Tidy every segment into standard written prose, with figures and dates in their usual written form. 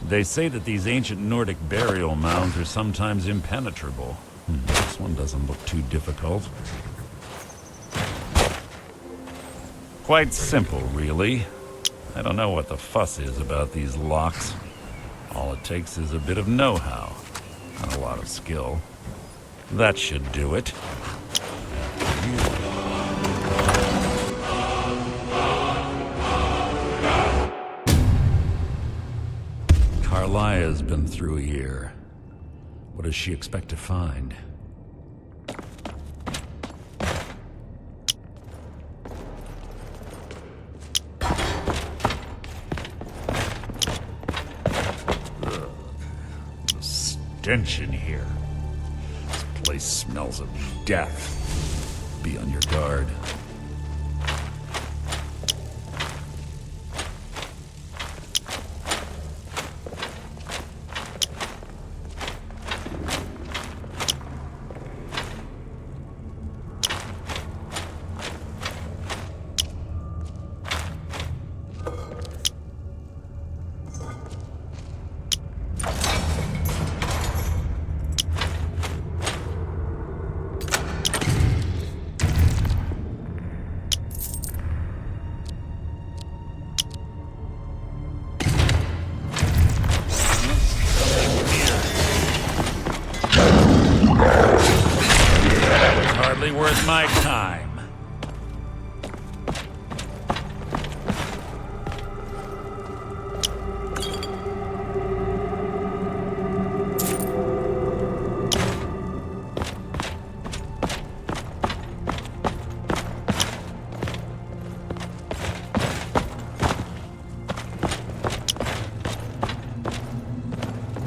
They say that these ancient Nordic burial mounds are sometimes impenetrable. This one doesn't look too difficult. Quite simple, really. I don't know what the fuss is about these locks. All it takes is a bit of know-how, and a lot of skill. That should do it. Carlia's been through here. What does she expect to find? The stench in here. This place smells of death. Be on your guard. Worth my time.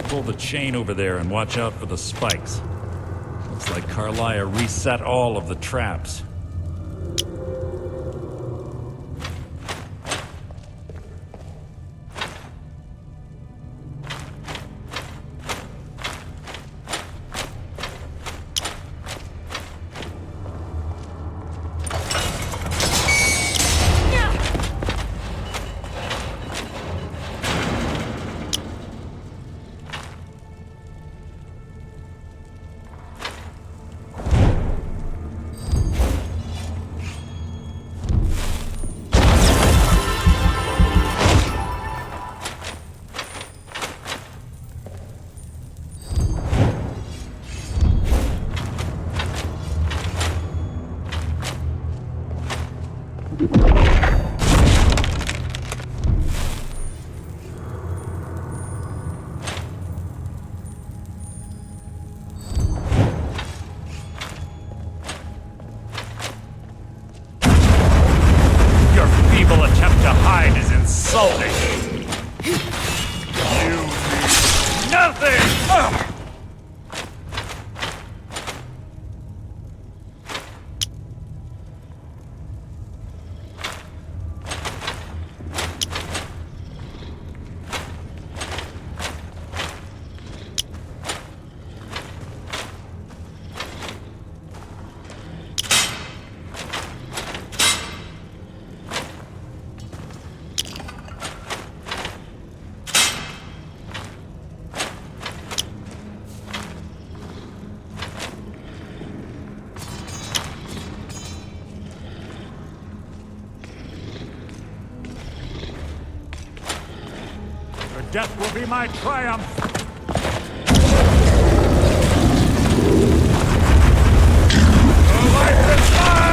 Pull the chain over there and watch out for the spikes. Looks like Carlia reset all of the traps. Death will be my triumph! Your life is mine!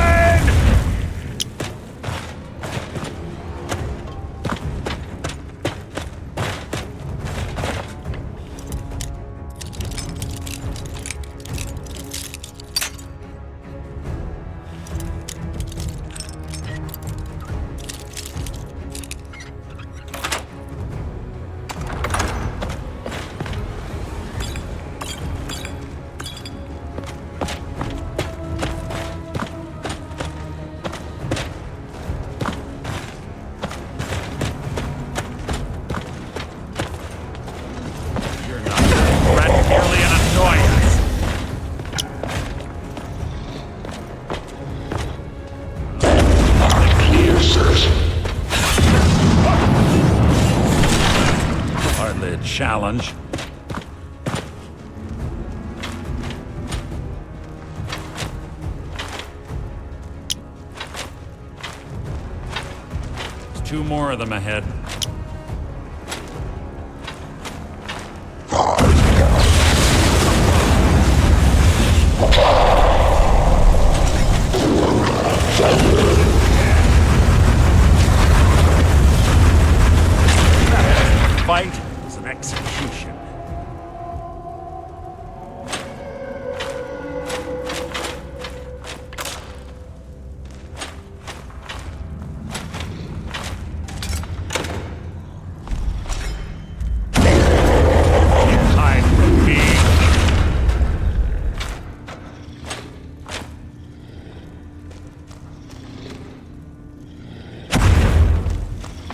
challenge. There's 2 more of them ahead. Fight is an execution. Hide from me.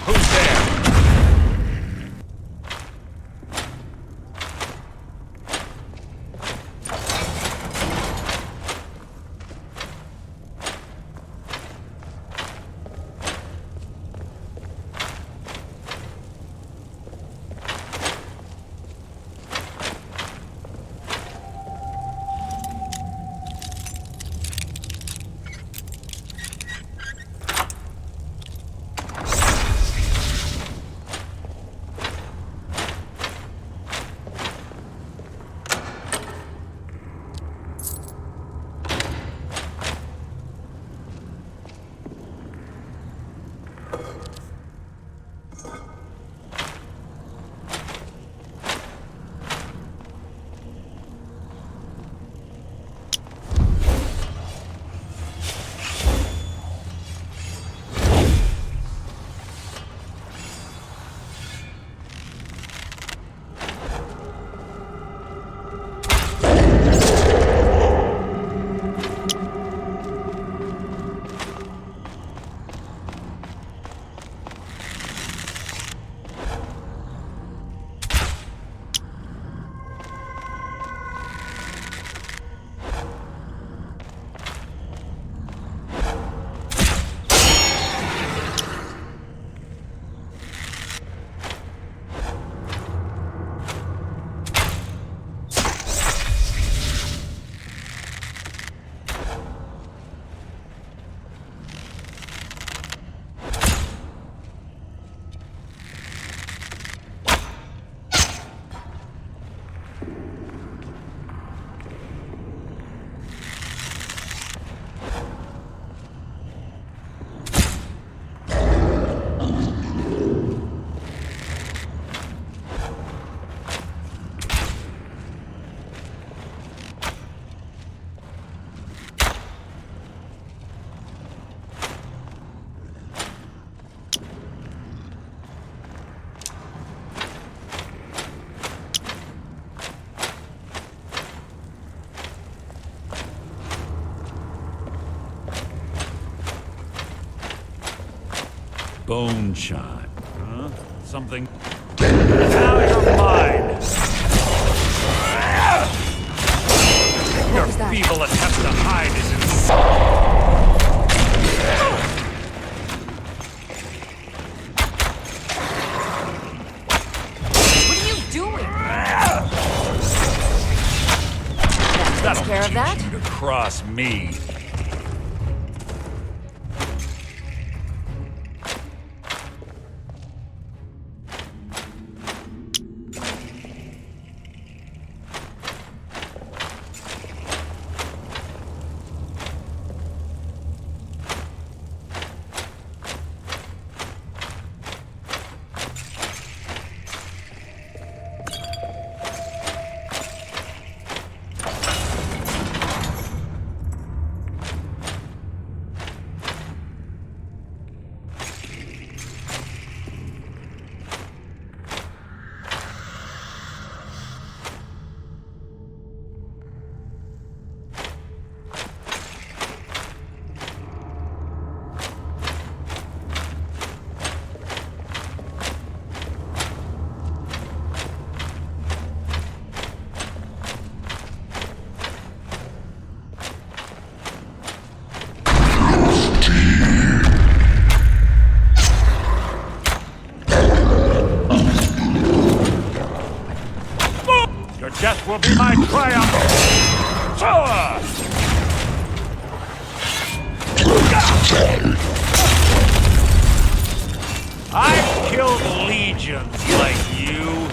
Who's there? Bone chime, huh? Something. Now you're mine! Your feeble attempt to hide is What are you doing? That'll Takes care of that? teach you to cross me. death will be my triumph! I've killed legions like you!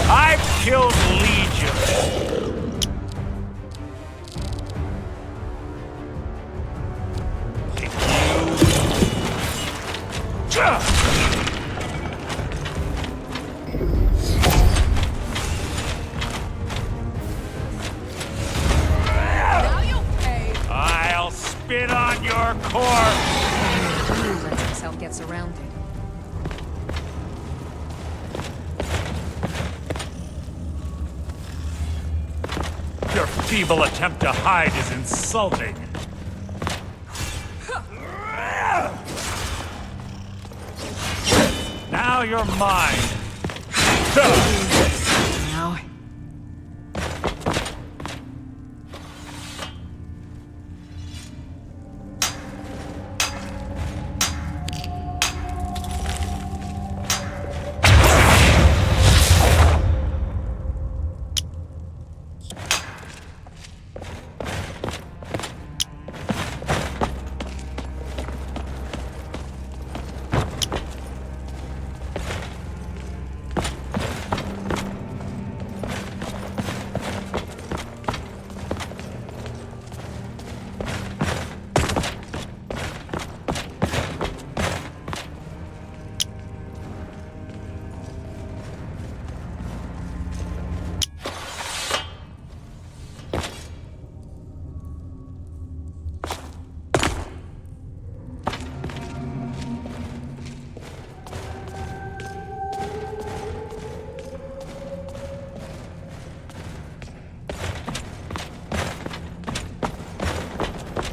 I've killed legions! I'll spit on your corpse! Lets himself get surrounded. Your feeble attempt to hide is insulting. Now you're mine. Now.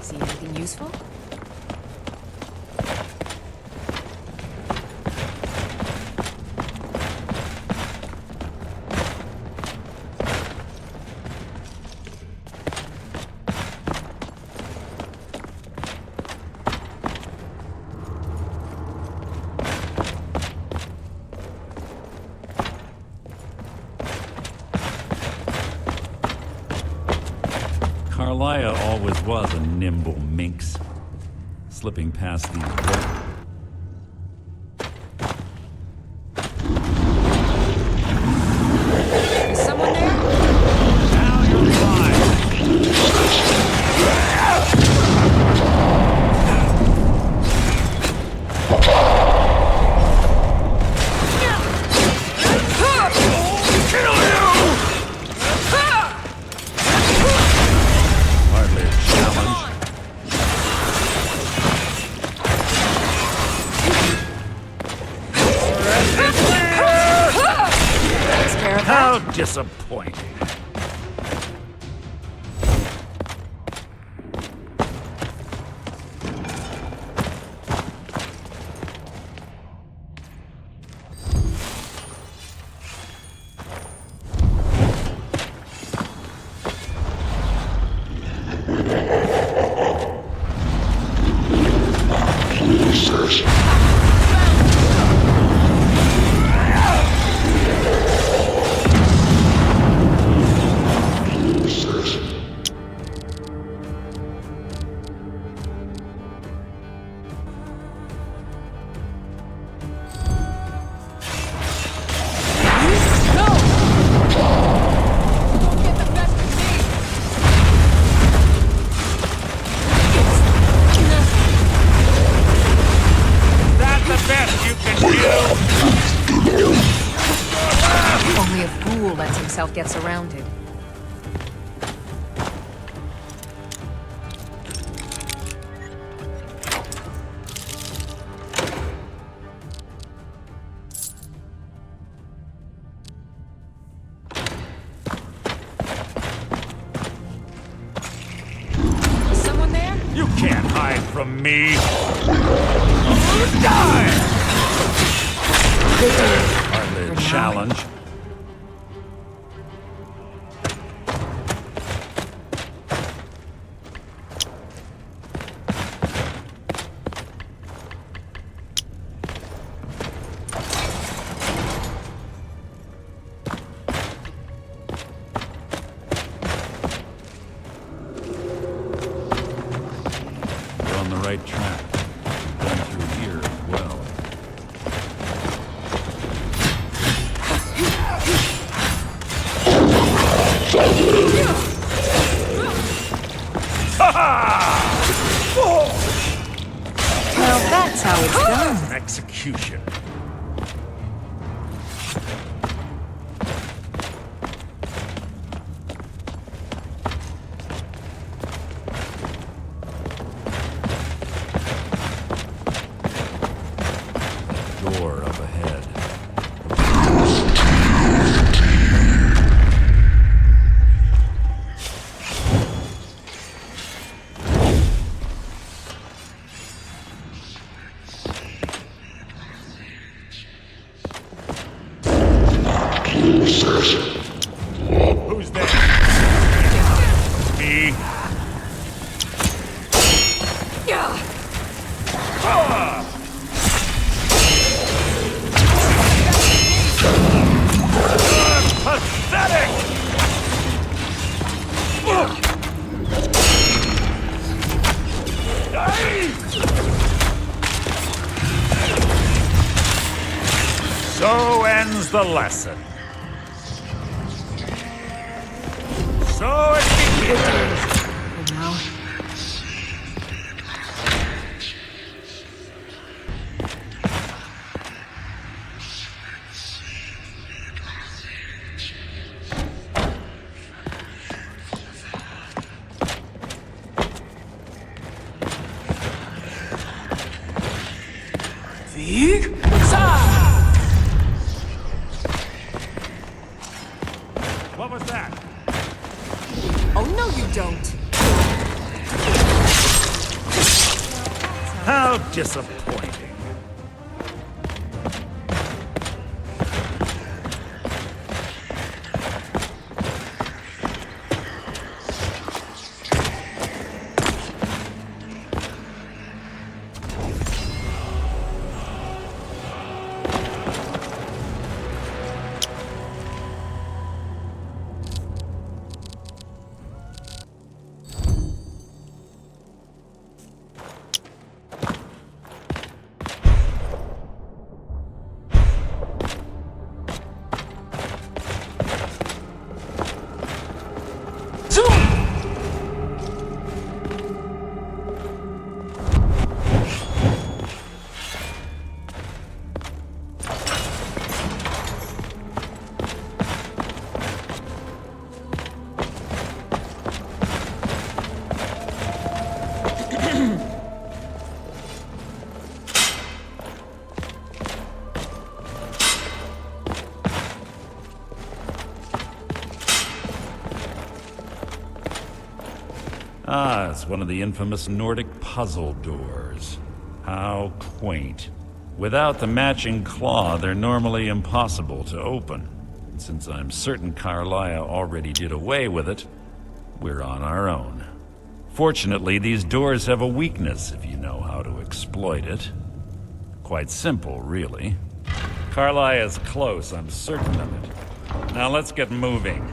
See anything useful? Kalia always was a nimble minx, slipping past these ropes. Is someone there? Now you're mine. Hardly a challenge. Takes care of How that. disappointing. That's the best you can do. Only a fool lets himself get surrounded. Is hide from me. Die! Hardly a challenge. Right track. Going through here as well. Well, that's how it's done. An execution. Door up ahead. Who's there? Me. Pathetic! So ends the lesson. So it begins. Now. What was that? Oh, no, you don't. How disappointing. Ah, it's one of the infamous Nordic puzzle doors. How quaint. Without the matching claw, they're normally impossible to open. And since I'm certain Kaarlia already did away with it, we're on our own. Fortunately, these doors have a weakness if you know how to exploit it. Quite simple, really. Kaarlia is close, I'm certain of it. Now let's get moving.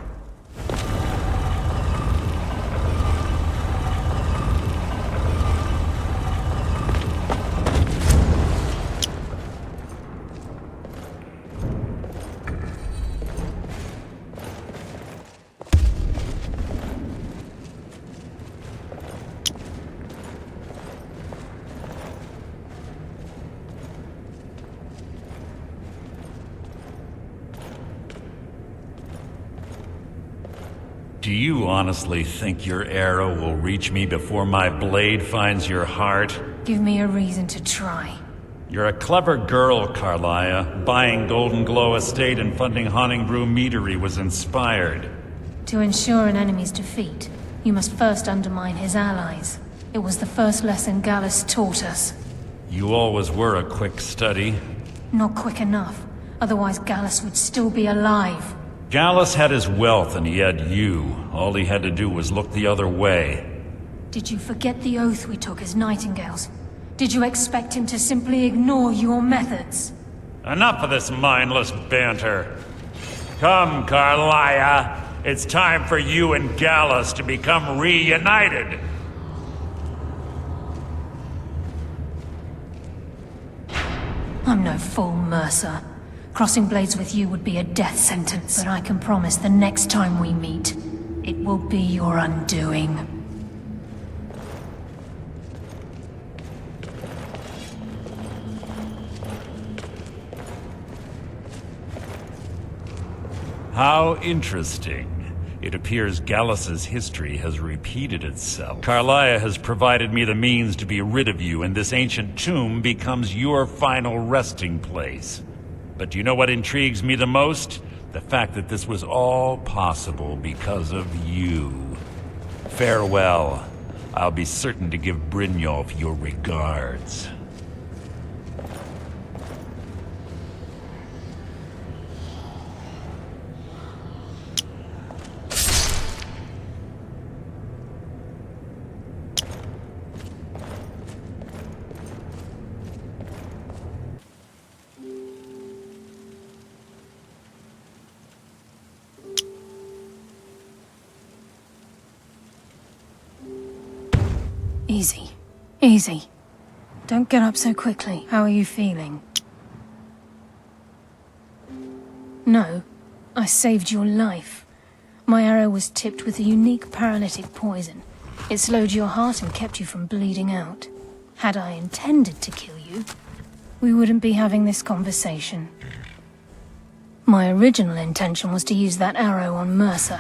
Do you honestly think your arrow will reach me before my blade finds your heart? Give me a reason to try. You're a clever girl, Kaarlia. Buying Golden Glow Estate and funding Honningbrew Meadery was inspired. To ensure an enemy's defeat, you must first undermine his allies. It was the first lesson Gallus taught us. You always were a quick study. Not quick enough. Otherwise Gallus would still be alive. Gallus had his wealth and he had you. All he had to do was look the other way. Did you forget the oath we took as Nightingales? Did you expect him to simply ignore your methods? Enough of this mindless banter. Come, Carlia. It's time for you and Gallus to become reunited. I'm no fool, Mercer. Crossing blades with you would be a death sentence, but I can promise the next time we meet, it will be your undoing. How interesting. It appears Gallus's history has repeated itself. Carlia has provided me the means to be rid of you, and this ancient tomb becomes your final resting place. But do you know what intrigues me the most? The fact that this was all possible because of you. Farewell. I'll be certain to give Brynjolf your regards. Easy. Easy. Don't get up so quickly. How are you feeling? No. I saved your life. My arrow was tipped with a unique paralytic poison. It slowed your heart and kept you from bleeding out. Had I intended to kill you, we wouldn't be having this conversation. My original intention was to use that arrow on Mercer,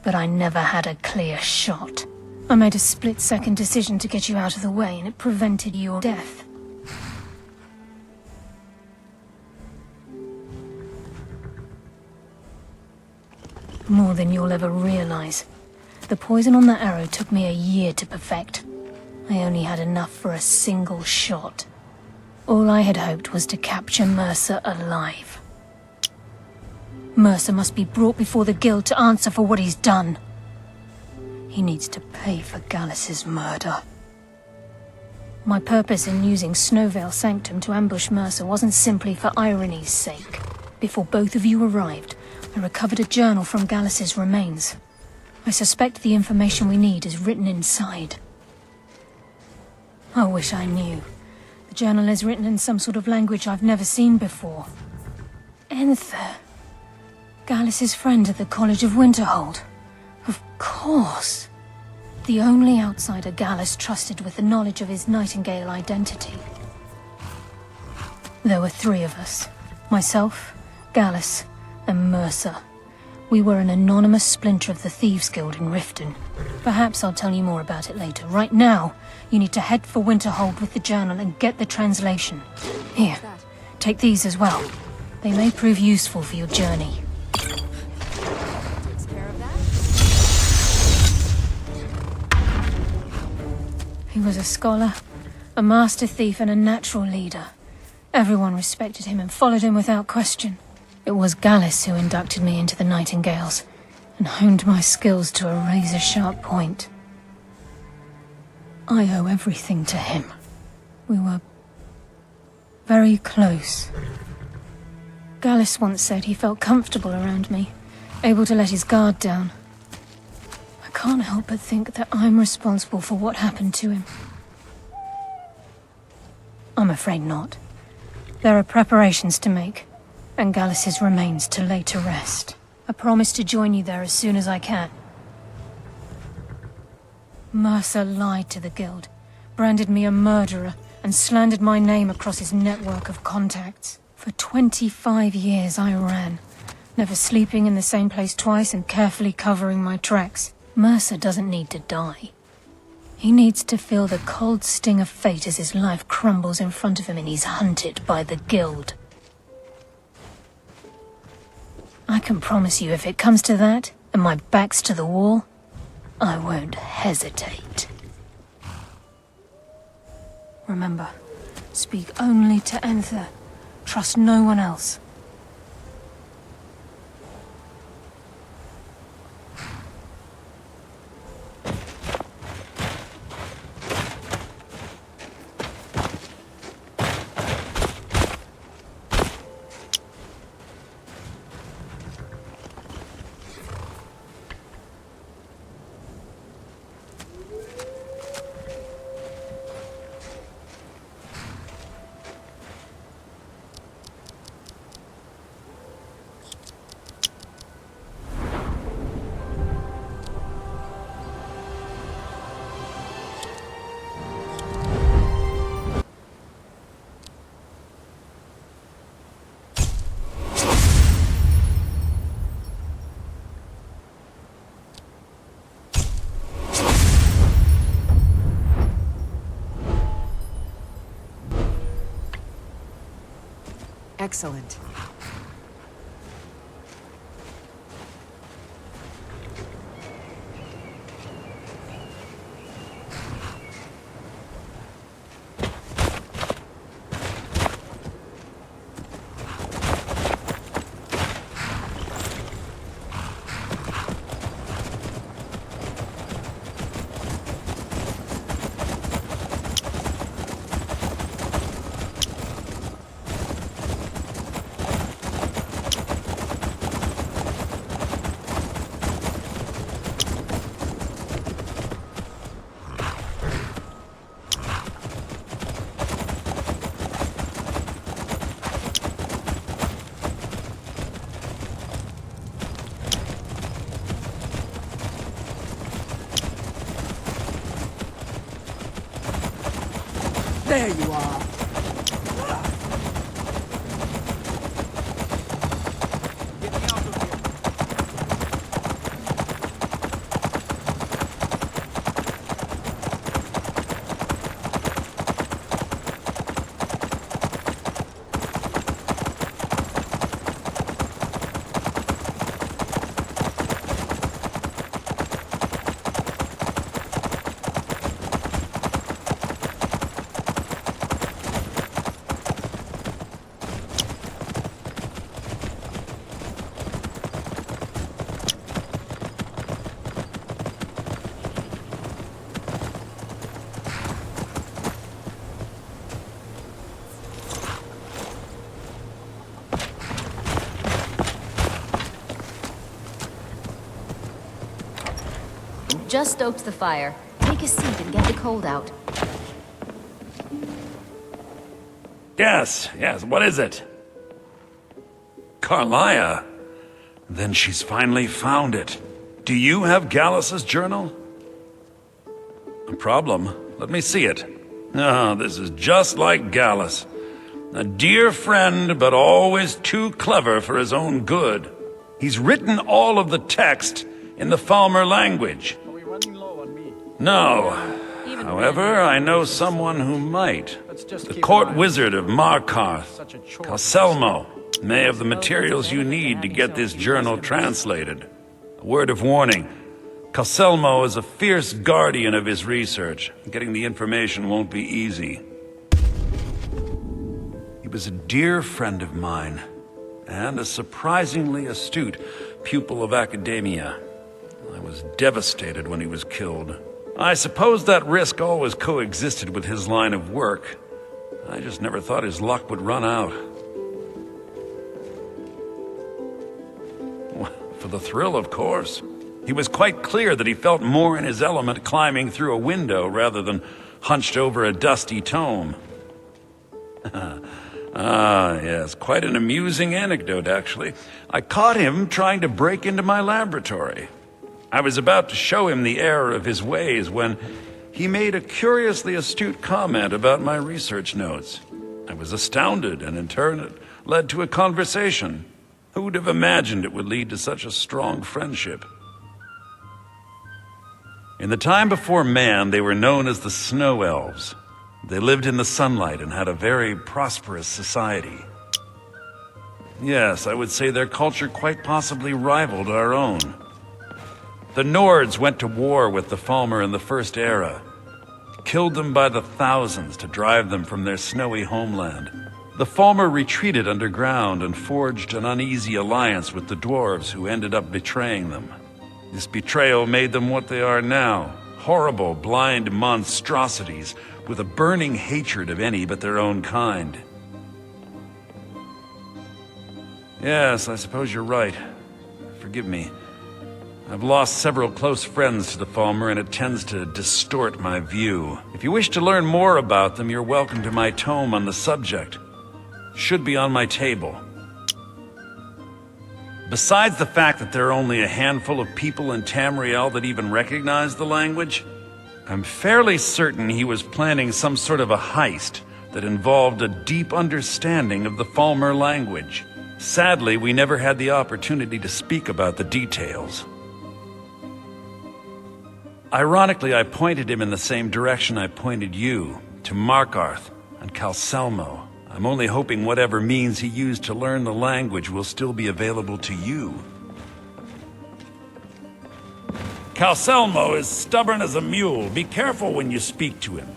but I never had a clear shot. I made a split-second decision to get you out of the way, and it prevented your death. More than you'll ever realize. The poison on that arrow took me a year to perfect. I only had enough for a single shot. All I had hoped was to capture Mercer alive. Mercer must be brought before the guild to answer for what he's done. He needs to pay for Gallus's murder. My purpose in using Snowvale Sanctum to ambush Mercer wasn't simply for irony's sake. Before both of you arrived, I recovered a journal from Gallus's remains. I suspect the information we need is written inside. I wish I knew. The journal is written in some sort of language I've never seen before. Enther. Gallus's friend at the College of Winterhold. Of course. The only outsider Gallus trusted with the knowledge of his Nightingale identity. There were three of us. Myself, Gallus, and Mercer. We were an anonymous splinter of the Thieves Guild in Riften. Perhaps I'll tell you more about it later. Right now, you need to head for Winterhold with the journal and get the translation. Here, take these as well. They may prove useful for your journey. He was a scholar, a master thief, and a natural leader. Everyone respected him and followed him without question. It was Gallus who inducted me into the Nightingales, and honed my skills to a razor-sharp point. I owe everything to him. We were very close. Gallus once said he felt comfortable around me, able to let his guard down. I can't help but think that I'm responsible for what happened to him. I'm afraid not. There are preparations to make, and Gallus's remains to lay to rest. I promise to join you there as soon as I can. Mercer lied to the guild, branded me a murderer, and slandered my name across his network of contacts. For 25 years I ran, never sleeping in the same place twice and carefully covering my tracks. Mercer doesn't need to die. He needs to feel the cold sting of fate as his life crumbles in front of him and he's hunted by the guild. I can promise you if it comes to that, and my back's to the wall, I won't hesitate. Remember, speak only to Enther. Trust no one else. Excellent. There you are. Get me out of here. Just stoked the fire. Take a seat and get the cold out. Yes, what is it? Carlia? Then she's finally found it. Do you have Gallus's journal? A problem? Let me see it. Oh, this is just like Gallus. A dear friend, but always too clever for his own good. He's written all of the text in the Falmer language. Are we running low on me? No. However, I know someone who might. The court wizard of Markarth, Calselmo, may have the materials you need to get this journal translated. A word of warning. Calselmo is a fierce guardian of his research. Getting the information won't be easy. He was a dear friend of mine, and a surprisingly astute pupil of academia. I was devastated when he was killed. I suppose that risk always coexisted with his line of work. I just never thought his luck would run out. Well, for the thrill, of course. He was quite clear that he felt more in his element climbing through a window rather than hunched over a dusty tome. Ah, yes, quite an amusing anecdote, actually. I caught him trying to break into my laboratory. I was about to show him the error of his ways when he made a curiously astute comment about my research notes. I was astounded, and in turn it led to a conversation. Who would have imagined it would lead to such a strong friendship? In the time before man, they were known as the Snow Elves. They lived in the sunlight and had a very prosperous society. Yes, I would say their culture quite possibly rivaled our own. The Nords went to war with the Falmer in the First Era. killed them by the thousands to drive them from their snowy homeland. The Falmer retreated underground and forged an uneasy alliance with the dwarves who ended up betraying them. This betrayal made them what they are now, horrible, blind monstrosities with a burning hatred of any but their own kind. Yes, I suppose you're right. Forgive me. I've lost several close friends to the Falmer, and it tends to distort my view. If you wish to learn more about them, you're welcome to my tome on the subject. Should be on my table. Besides the fact that there are only a handful of people in Tamriel that even recognize the language, I'm fairly certain he was planning some sort of a heist that involved a deep understanding of the Falmer language. Sadly, we never had the opportunity to speak about the details. Ironically, I pointed him in the same direction I pointed you, to Markarth and Calselmo. I'm only hoping whatever means he used to learn the language will still be available to you. Calselmo is stubborn as a mule. Be careful when you speak to him.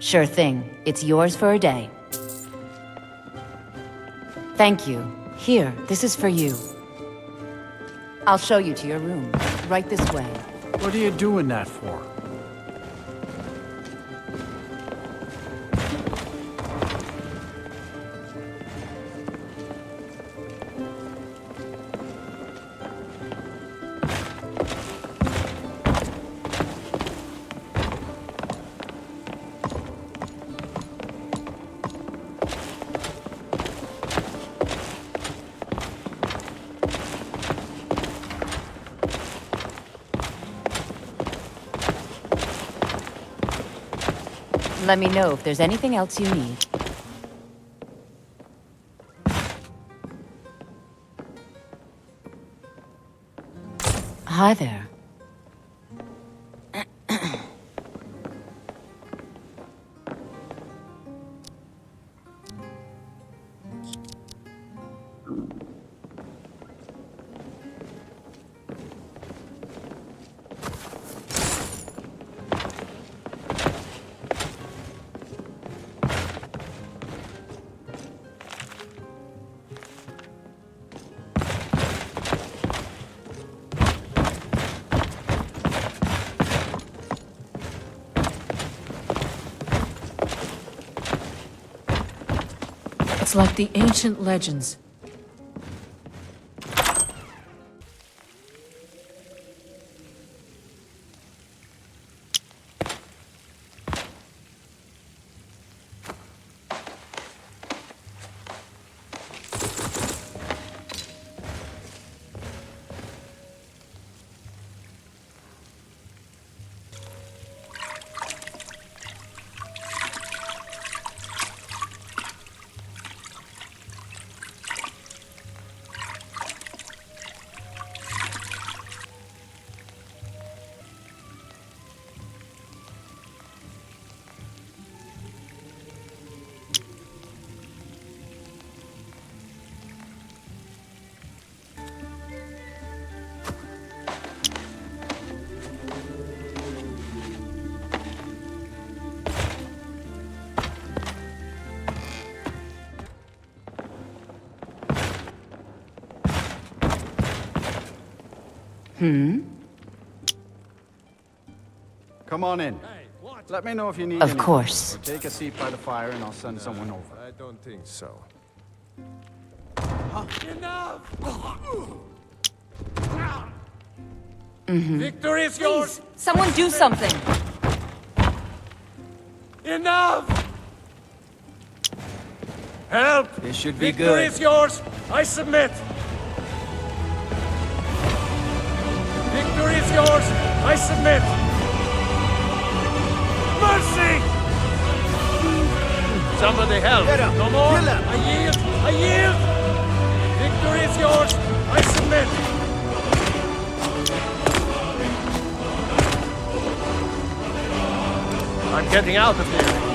Sure thing. It's yours for a day. Thank you. Here, this is for you. I'll show you to your room. Right this way. What are you doing that for? Let me know if there's anything else you need. Hi there. It's like the ancient legends. Come on in. Let me know if you need Of anything. course. Or take a seat by the fire and I'll send someone over. I don't think so. Victory is yours! Please, someone do something! Enough! Help! This should be Victory good. is yours! I submit! Victory is yours! I submit! Mercy! Somebody help! Get him! No more! Kill him! I yield! I yield! Victory is yours! I submit! I'm getting out of here!